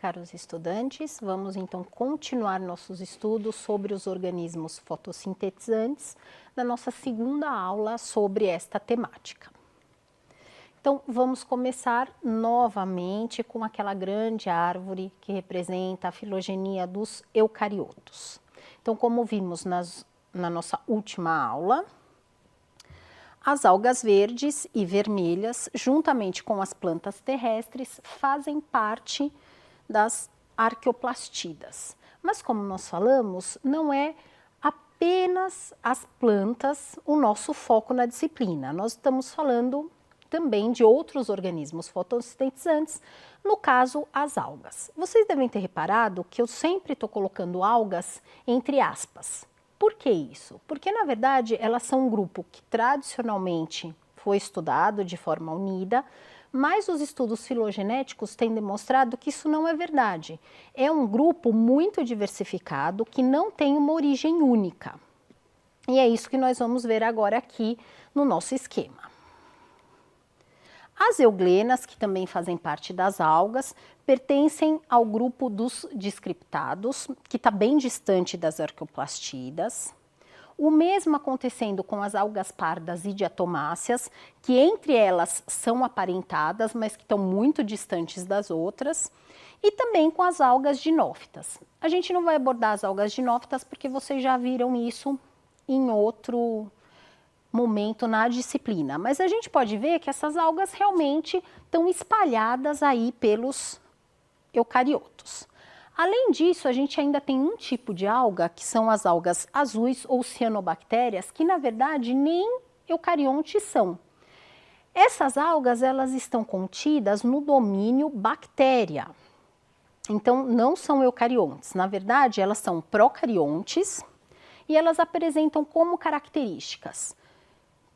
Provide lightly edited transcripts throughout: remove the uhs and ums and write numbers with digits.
caros estudantes. Vamos então continuar nossos estudos sobre os organismos fotossintetizantes na nossa segunda aula sobre esta temática. Então, vamos começar novamente com aquela grande árvore que representa a filogenia dos eucariotos. Então, como vimos na nossa última aula, as algas verdes e vermelhas, juntamente com as plantas terrestres, fazem parte das arqueoplastidas. Mas, como nós falamos, não é apenas as plantas o nosso foco na disciplina. Nós estamos falando também de outros organismos fotossintetizantes, no caso, as algas. Vocês devem ter reparado que eu sempre estou colocando algas entre aspas. Por que isso? Porque, na verdade, elas são um grupo que tradicionalmente foi estudado de forma unida, mas os estudos filogenéticos têm demonstrado que isso não é verdade. É um grupo muito diversificado que não tem uma origem única. E é isso que nós vamos ver agora aqui no nosso esquema. As euglenas, que também fazem parte das algas, pertencem ao grupo dos descriptados, que está bem distante das arqueoplastidas. O mesmo acontecendo com as algas pardas e diatomáceas, que entre elas são aparentadas, mas que estão muito distantes das outras. E também com as algas dinófitas. A gente não vai abordar as algas dinófitas porque vocês já viram isso em outro momento na disciplina, mas a gente pode ver que essas algas realmente estão espalhadas aí pelos eucariotos. Além disso, a gente ainda tem um tipo de alga, que são as algas azuis ou cianobactérias, que na verdade nem eucariontes são. Essas algas, elas estão contidas no domínio bactéria. Então, não são eucariontes. Na verdade, elas são procariontes e elas apresentam como características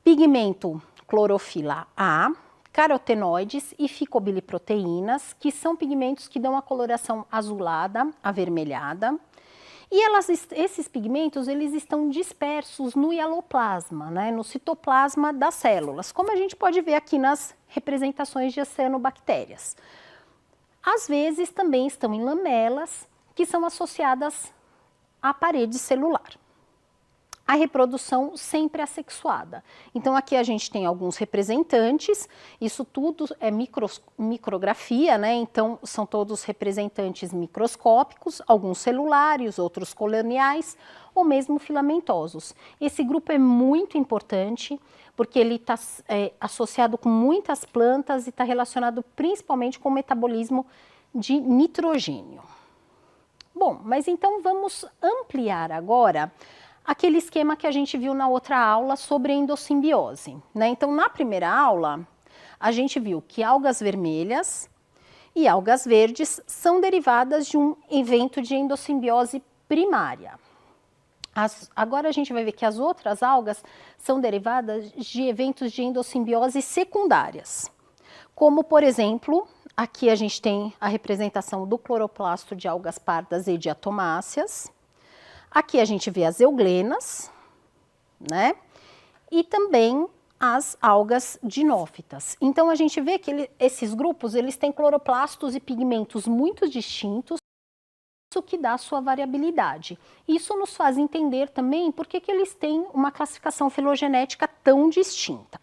pigmento clorofila A, carotenoides e ficobiliproteínas, que são pigmentos que dão a coloração azulada, avermelhada. E esses pigmentos, eles estão dispersos no hialoplasma, né, no citoplasma das células, como a gente pode ver aqui nas representações de cianobactérias. Às vezes também estão em lamelas, que são associadas à parede celular. A reprodução sempre assexuada. Então, aqui a gente tem alguns representantes, isso tudo é micrografia, né? Então, são todos representantes microscópicos, alguns celulares, outros coloniais, ou mesmo filamentosos. Esse grupo é muito importante, porque ele está associado com muitas plantas e está relacionado principalmente com o metabolismo de nitrogênio. Bom, mas então vamos ampliar agora aquele esquema que a gente viu na outra aula sobre endossimbiose, né? Então, na primeira aula, a gente viu que algas vermelhas e algas verdes são derivadas de um evento de endossimbiose primária. Agora a gente vai ver que as outras algas são derivadas de eventos de endossimbiose secundárias, como, por exemplo, aqui a gente tem a representação do cloroplasto de algas pardas e diatomáceas. Aqui a gente vê as euglenas, né? E também as algas dinófitas. Então, a gente vê que esses grupos, eles têm cloroplastos e pigmentos muito distintos, isso que dá a sua variabilidade. Isso nos faz entender também por que eles têm uma classificação filogenética tão distinta.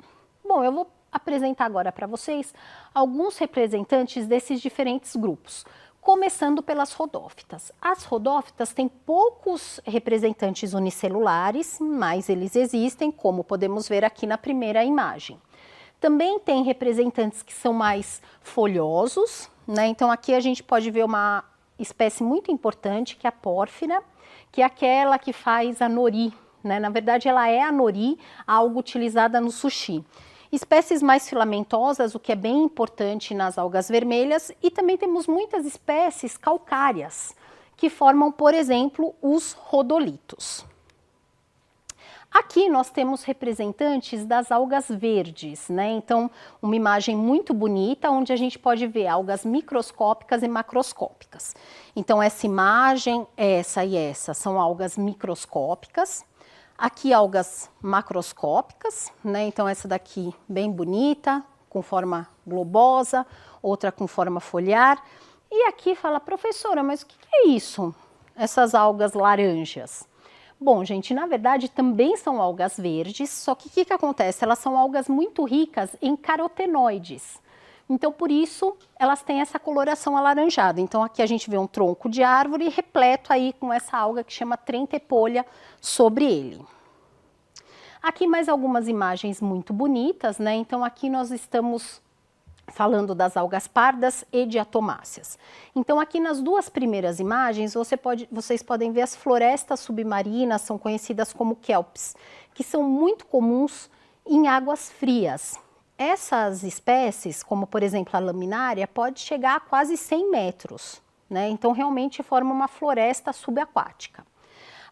Bom, eu vou apresentar agora para vocês alguns representantes desses diferentes grupos. Começando pelas rodófitas. As rodófitas têm poucos representantes unicelulares, mas eles existem, como podemos ver aqui na primeira imagem. Também tem representantes que são mais folhosos, né? Então aqui a gente pode ver uma espécie muito importante, que é a pórfira, que é aquela que faz a nori, né? Na verdade, ela é a nori, algo utilizada no sushi. Espécies mais filamentosas, o que é bem importante nas algas vermelhas, e também temos muitas espécies calcárias, que formam, por exemplo, os rodolitos. Aqui nós temos representantes das algas verdes, né? Então, uma imagem muito bonita, onde a gente pode ver algas microscópicas e macroscópicas. Então, essa imagem, essa e essa, são algas microscópicas. Aqui algas macroscópicas, né? Então essa daqui bem bonita, com forma globosa, outra com forma foliar. E aqui fala, professora, mas o que é isso? Essas algas laranjas? Bom, gente, na verdade também são algas verdes, só que o que acontece? Elas são algas muito ricas em carotenoides. Então, por isso, elas têm essa coloração alaranjada. Então, aqui a gente vê um tronco de árvore repleto aí com essa alga que chama Trentepolia sobre ele. Aqui mais algumas imagens muito bonitas, né? Então, aqui nós estamos falando das algas pardas e diatomáceas. Então, aqui nas duas primeiras imagens, vocês podem ver as florestas submarinas, são conhecidas como kelps, que são muito comuns em águas frias. Essas espécies, como por exemplo a laminária, pode chegar a quase 100 metros, né? Então, realmente forma uma floresta subaquática.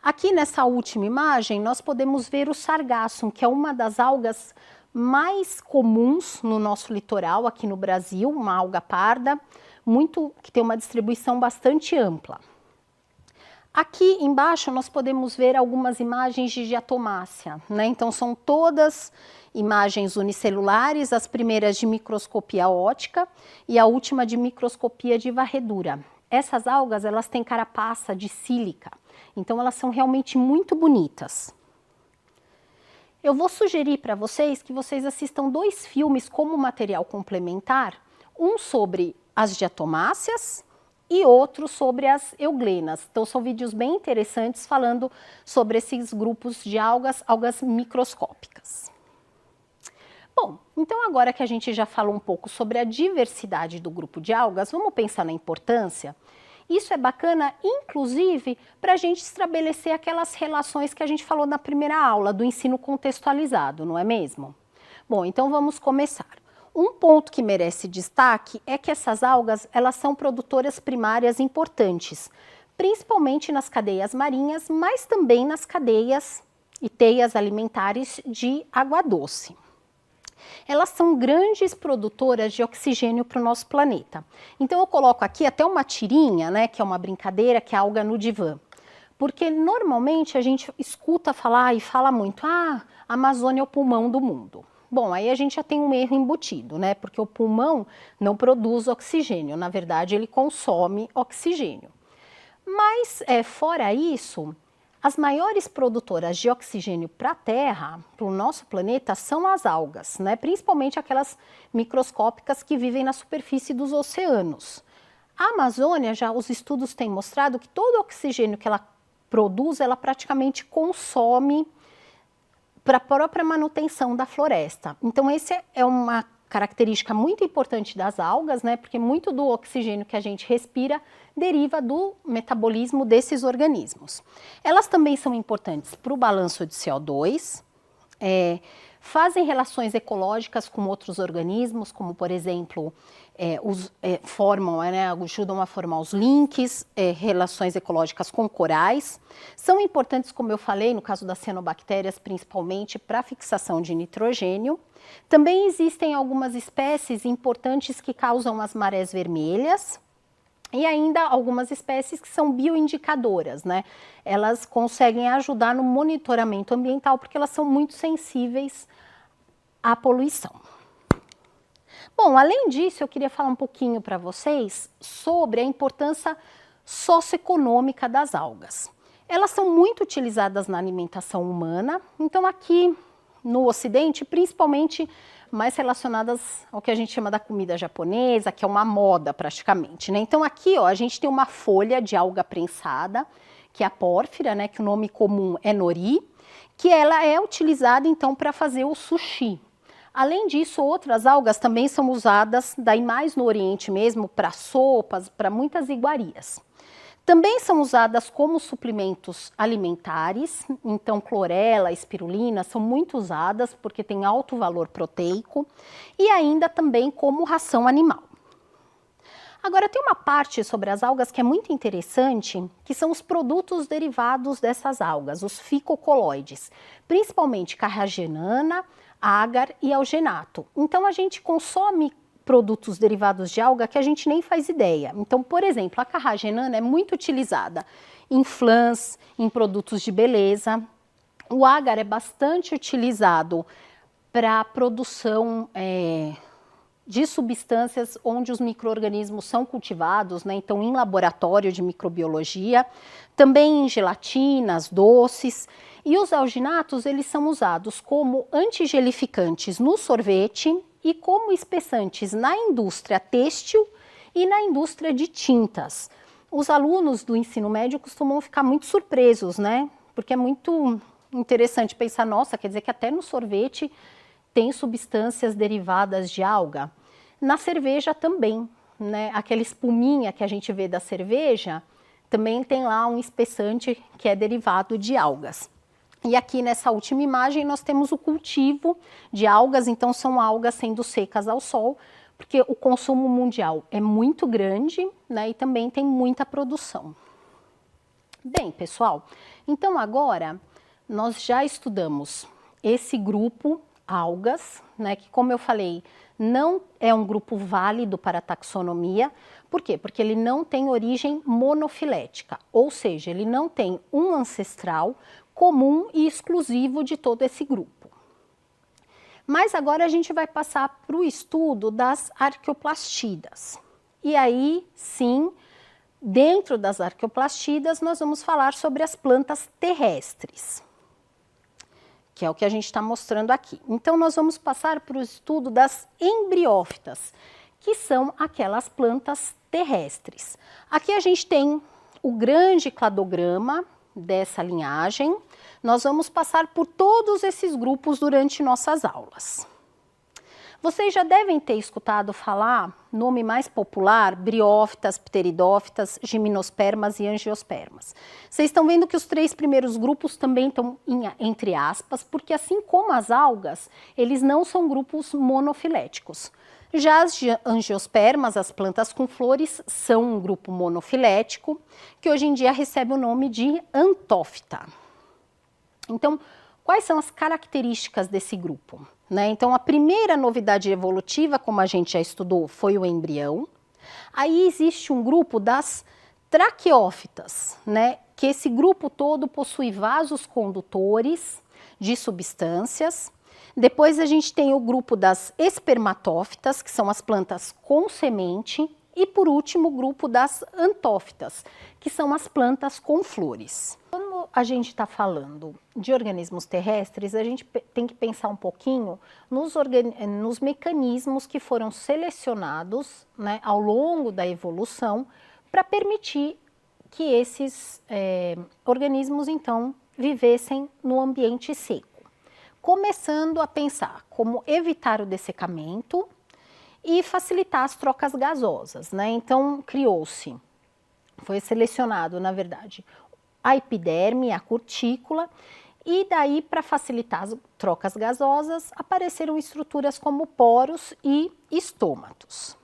Aqui nessa última imagem, nós podemos ver o sargassum, que é uma das algas mais comuns no nosso litoral aqui no Brasil, uma alga parda, que tem uma distribuição bastante ampla. Aqui embaixo nós podemos ver algumas imagens de diatomácea, né? Então são todas imagens unicelulares, as primeiras de microscopia óptica e a última de microscopia de varredura. Essas algas, elas têm carapaça de sílica, então elas são realmente muito bonitas. Eu vou sugerir para vocês que vocês assistam 2 filmes como material complementar, um sobre as diatomáceas e outro sobre as euglenas. Então são vídeos bem interessantes falando sobre esses grupos de algas microscópicas. Bom, então agora que a gente já falou um pouco sobre a diversidade do grupo de algas, vamos pensar na importância? Isso é bacana, inclusive, para a gente estabelecer aquelas relações que a gente falou na primeira aula, do ensino contextualizado, não é mesmo? Bom, então vamos começar. Um ponto que merece destaque é que essas algas, elas são produtoras primárias importantes, principalmente nas cadeias marinhas, mas também nas cadeias e teias alimentares de água doce. Elas são grandes produtoras de oxigênio para o nosso planeta. Então eu coloco aqui até uma tirinha, né, que é uma brincadeira, que é a alga no divã. Porque normalmente a gente escuta falar e fala muito, a Amazônia é o pulmão do mundo. Bom, aí a gente já tem um erro embutido, né, porque o pulmão não produz oxigênio, na verdade ele consome oxigênio. Mas, fora isso, as maiores produtoras de oxigênio para a Terra, para o nosso planeta, são as algas, né? Principalmente aquelas microscópicas que vivem na superfície dos oceanos. A Amazônia, já os estudos têm mostrado que todo o oxigênio que ela produz, ela praticamente consome para a própria manutenção da floresta. Então, essa é uma característica muito importante das algas, né? Porque muito do oxigênio que a gente respira deriva do metabolismo desses organismos. Elas também são importantes para o balanço de CO2, fazem relações ecológicas com outros organismos, como por exemplo, ajudam a formar os links, relações ecológicas com corais. São importantes, como eu falei, no caso das cianobactérias, principalmente para a fixação de nitrogênio. Também existem algumas espécies importantes que causam as marés vermelhas, e ainda algumas espécies que são bioindicadoras, né? Elas conseguem ajudar no monitoramento ambiental porque elas são muito sensíveis à poluição. Bom, além disso, eu queria falar um pouquinho para vocês sobre a importância socioeconômica das algas. Elas são muito utilizadas na alimentação humana, então aqui no Ocidente, principalmente mais relacionadas ao que a gente chama da comida japonesa, que é uma moda praticamente, né? Então aqui, ó, a gente tem uma folha de alga prensada, que é a pórfira, né, que o nome comum é nori, que ela é utilizada então para fazer o sushi. Além disso, outras algas também são usadas, daí mais no Oriente mesmo, para sopas, para muitas iguarias. Também são usadas como suplementos alimentares, então clorela, espirulina são muito usadas porque tem alto valor proteico e ainda também como ração animal. Agora tem uma parte sobre as algas que é muito interessante, que são os produtos derivados dessas algas, os ficocoloides, principalmente carragenana, agar e algenato. Então a gente consome produtos derivados de alga que a gente nem faz ideia. Então, por exemplo, a carragenana é muito utilizada em flãs, em produtos de beleza. O agar é bastante utilizado para a produção de substâncias onde os micro-organismos são cultivados, né? Então em laboratório de microbiologia, também em gelatinas, doces. E os alginatos, eles são usados como antigelificantes no sorvete e como espessantes na indústria têxtil e na indústria de tintas. Os alunos do ensino médio costumam ficar muito surpresos, né? Porque é muito interessante pensar, nossa, quer dizer que até no sorvete tem substâncias derivadas de alga. Na cerveja também, né? Aquela espuminha que a gente vê da cerveja, também tem lá um espessante que é derivado de algas. E aqui nessa última imagem nós temos o cultivo de algas, então são algas sendo secas ao sol, porque o consumo mundial é muito grande, né? E também tem muita produção. Bem, pessoal, então agora nós já estudamos esse grupo algas, né, que como eu falei, não é um grupo válido para a taxonomia. Por quê? Porque ele não tem origem monofilética, ou seja, ele não tem um ancestral comum e exclusivo de todo esse grupo. Mas agora a gente vai passar para o estudo das arqueoplastidas. E aí, sim, dentro das arqueoplastidas, nós vamos falar sobre as plantas terrestres, que é o que a gente está mostrando aqui. Então, nós vamos passar para o estudo das embriófitas, que são aquelas plantas terrestres. Aqui a gente tem o grande cladograma dessa linhagem. Nós vamos passar por todos esses grupos durante nossas aulas. Vocês já devem ter escutado falar, nome mais popular, briófitas, pteridófitas, gimnospermas e angiospermas. Vocês estão vendo que os 3 primeiros grupos também estão entre aspas, porque assim como as algas, eles não são grupos monofiléticos. Já as angiospermas, as plantas com flores, são um grupo monofilético, que hoje em dia recebe o nome de antófita. Então, quais são as características desse grupo? Né? Então, a primeira novidade evolutiva, como a gente já estudou, foi o embrião. Aí existe um grupo das traqueófitas, né? Que esse grupo todo possui vasos condutores de substâncias. Depois a gente tem o grupo das espermatófitas, que são as plantas com semente. E por último, o grupo das antófitas, que são as plantas com flores. Quando a gente está falando de organismos terrestres, a gente tem que pensar um pouquinho nos mecanismos que foram selecionados, né, ao longo da evolução para permitir que esses organismos, então, vivessem no ambiente seco. Começando a pensar como evitar o dessecamento e facilitar as trocas gasosas, né? Então, foi selecionado, na verdade, a epiderme, a cutícula, e daí, para facilitar as trocas gasosas, apareceram estruturas como poros e estômatos.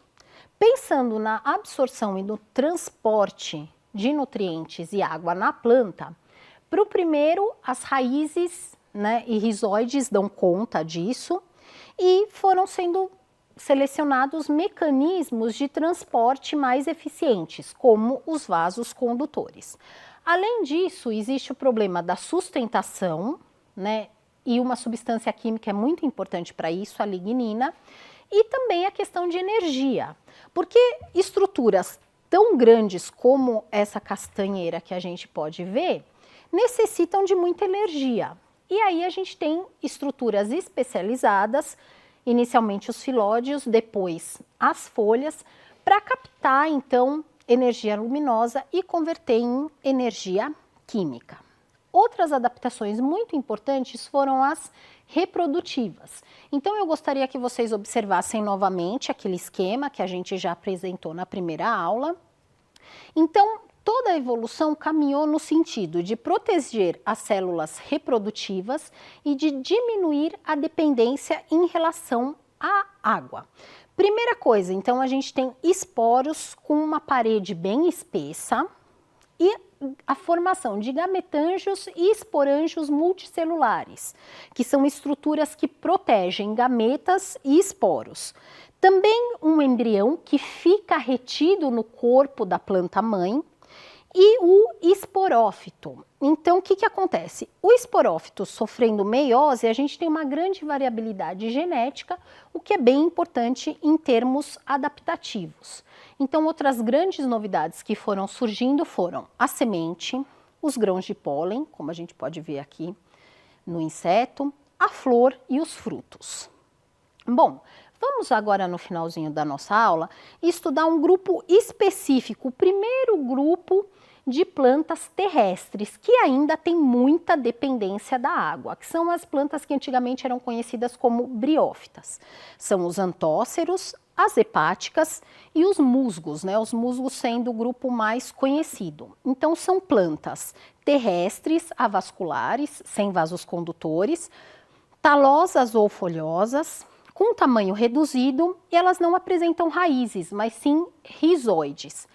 Pensando na absorção e no transporte de nutrientes e água na planta, para o primeiro, as raízes, né, e rizoides dão conta disso, e foram sendo selecionados mecanismos de transporte mais eficientes, como os vasos condutores. Além disso, existe o problema da sustentação, né, e uma substância química é muito importante para isso, a lignina, e também a questão de energia, porque estruturas tão grandes como essa castanheira que a gente pode ver, necessitam de muita energia. E aí a gente tem estruturas especializadas, inicialmente os filódios, depois as folhas, para captar então energia luminosa e converter em energia química. Outras adaptações muito importantes foram as reprodutivas. Então eu gostaria que vocês observassem novamente aquele esquema que a gente já apresentou na primeira aula. Então, toda a evolução caminhou no sentido de proteger as células reprodutivas e de diminuir a dependência em relação à água. Primeira coisa, então a gente tem esporos com uma parede bem espessa e a formação de gametângios e esporângios multicelulares, que são estruturas que protegem gametas e esporos. Também um embrião que fica retido no corpo da planta-mãe. e o esporófito. Então, o que acontece? O esporófito sofrendo meiose, a gente tem uma grande variabilidade genética, o que é bem importante em termos adaptativos. Então, outras grandes novidades que foram surgindo foram a semente, os grãos de pólen, como a gente pode ver aqui no inseto, a flor e os frutos. Bom, vamos agora no finalzinho da nossa aula estudar um grupo específico, o primeiro grupo de plantas terrestres, que ainda tem muita dependência da água, que são as plantas que antigamente eram conhecidas como briófitas. São os antóceros, as hepáticas e os musgos, né? Os musgos sendo o grupo mais conhecido. Então, são plantas terrestres, avasculares, sem vasos condutores, talosas ou folhosas, com tamanho reduzido, e elas não apresentam raízes, mas sim rizoides.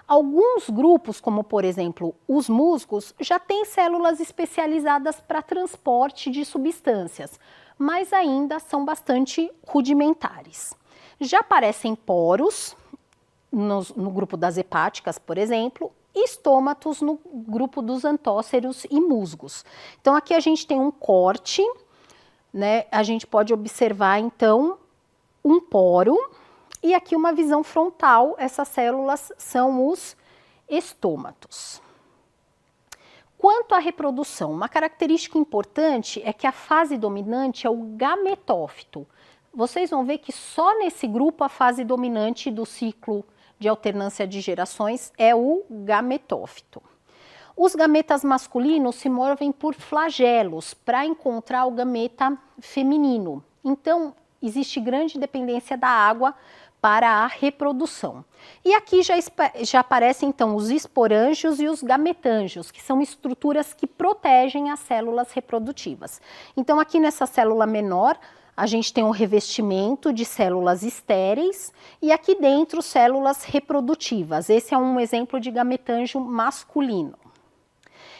Alguns grupos, como por exemplo os musgos, já têm células especializadas para transporte de substâncias, mas ainda são bastante rudimentares. Já aparecem poros no grupo das hepáticas, por exemplo, e estômatos no grupo dos antóceros e musgos. Então aqui a gente tem um corte, né? A gente pode observar então um poro. E aqui uma visão frontal, essas células são os estômatos. Quanto à reprodução, uma característica importante é que a fase dominante é o gametófito. Vocês vão ver que só nesse grupo a fase dominante do ciclo de alternância de gerações é o gametófito. Os gametas masculinos se movem por flagelos para encontrar o gameta feminino. Então, existe grande dependência da água para a reprodução. E aqui já aparecem então os esporângios e os gametângios, que são estruturas que protegem as células reprodutivas. Então aqui nessa célula menor, a gente tem um revestimento de células estéreis e aqui dentro células reprodutivas. Esse é um exemplo de gametângio masculino.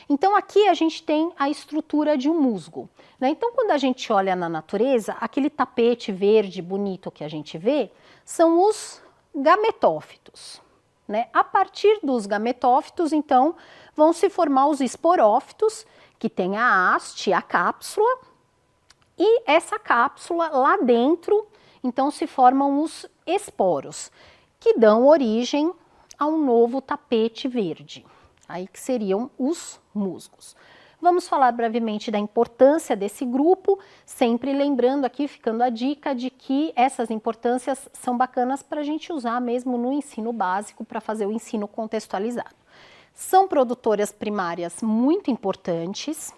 Então aqui a gente tem a estrutura de um musgo, né? Então quando a gente olha na natureza, aquele tapete verde bonito que a gente vê, são os gametófitos, né? A partir dos gametófitos, então, vão se formar os esporófitos, que tem a haste, a cápsula, e essa cápsula lá dentro, então, se formam os esporos, que dão origem a um novo tapete verde, aí que seriam os musgos. Vamos falar brevemente da importância desse grupo, sempre lembrando aqui, ficando a dica de que essas importâncias são bacanas para a gente usar mesmo no ensino básico, para fazer o ensino contextualizado. São produtoras primárias muito importantes.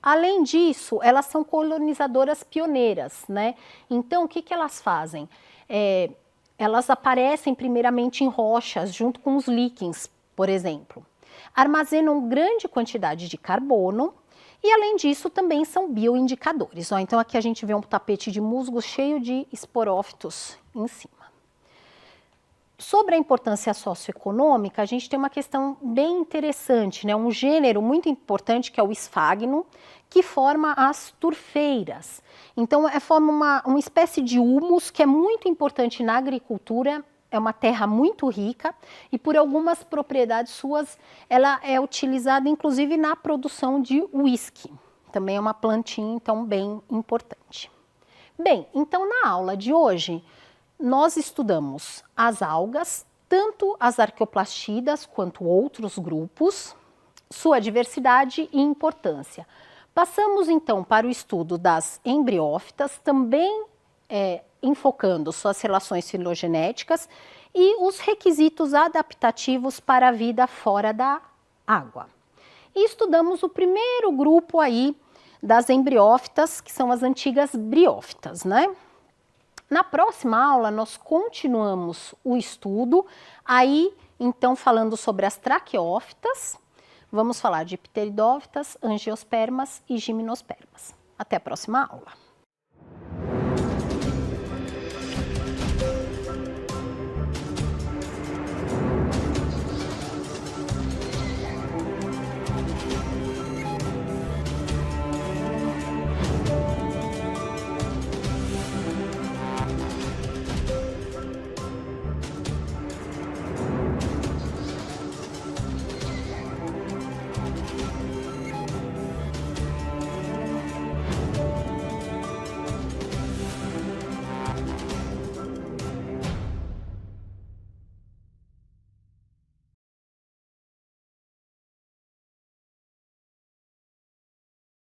Além disso, elas são colonizadoras pioneiras, né? Então, o que elas fazem? Elas aparecem primeiramente em rochas, junto com os líquens, por exemplo. Armazenam grande quantidade de carbono e, além disso, também são bioindicadores. Ó, então, aqui a gente vê um tapete de musgo cheio de esporófitos em cima. Sobre a importância socioeconômica, a gente tem uma questão bem interessante, né? Um gênero muito importante que é o esfagno, que forma as turfeiras. Então, forma uma espécie de humus que é muito importante na agricultura. É uma terra muito rica e por algumas propriedades suas, ela é utilizada inclusive na produção de uísque. Também é uma plantinha, então, bem importante. Bem, então na aula de hoje, nós estudamos as algas, tanto as arqueoplastidas quanto outros grupos, sua diversidade e importância. Passamos então para o estudo das embriófitas, também enfocando suas relações filogenéticas e os requisitos adaptativos para a vida fora da água. E estudamos o primeiro grupo aí das embriófitas, que são as antigas briófitas, né? Na próxima aula, nós continuamos o estudo, aí, então, falando sobre as traqueófitas, vamos falar de pteridófitas, angiospermas e gimnospermas. Até a próxima aula.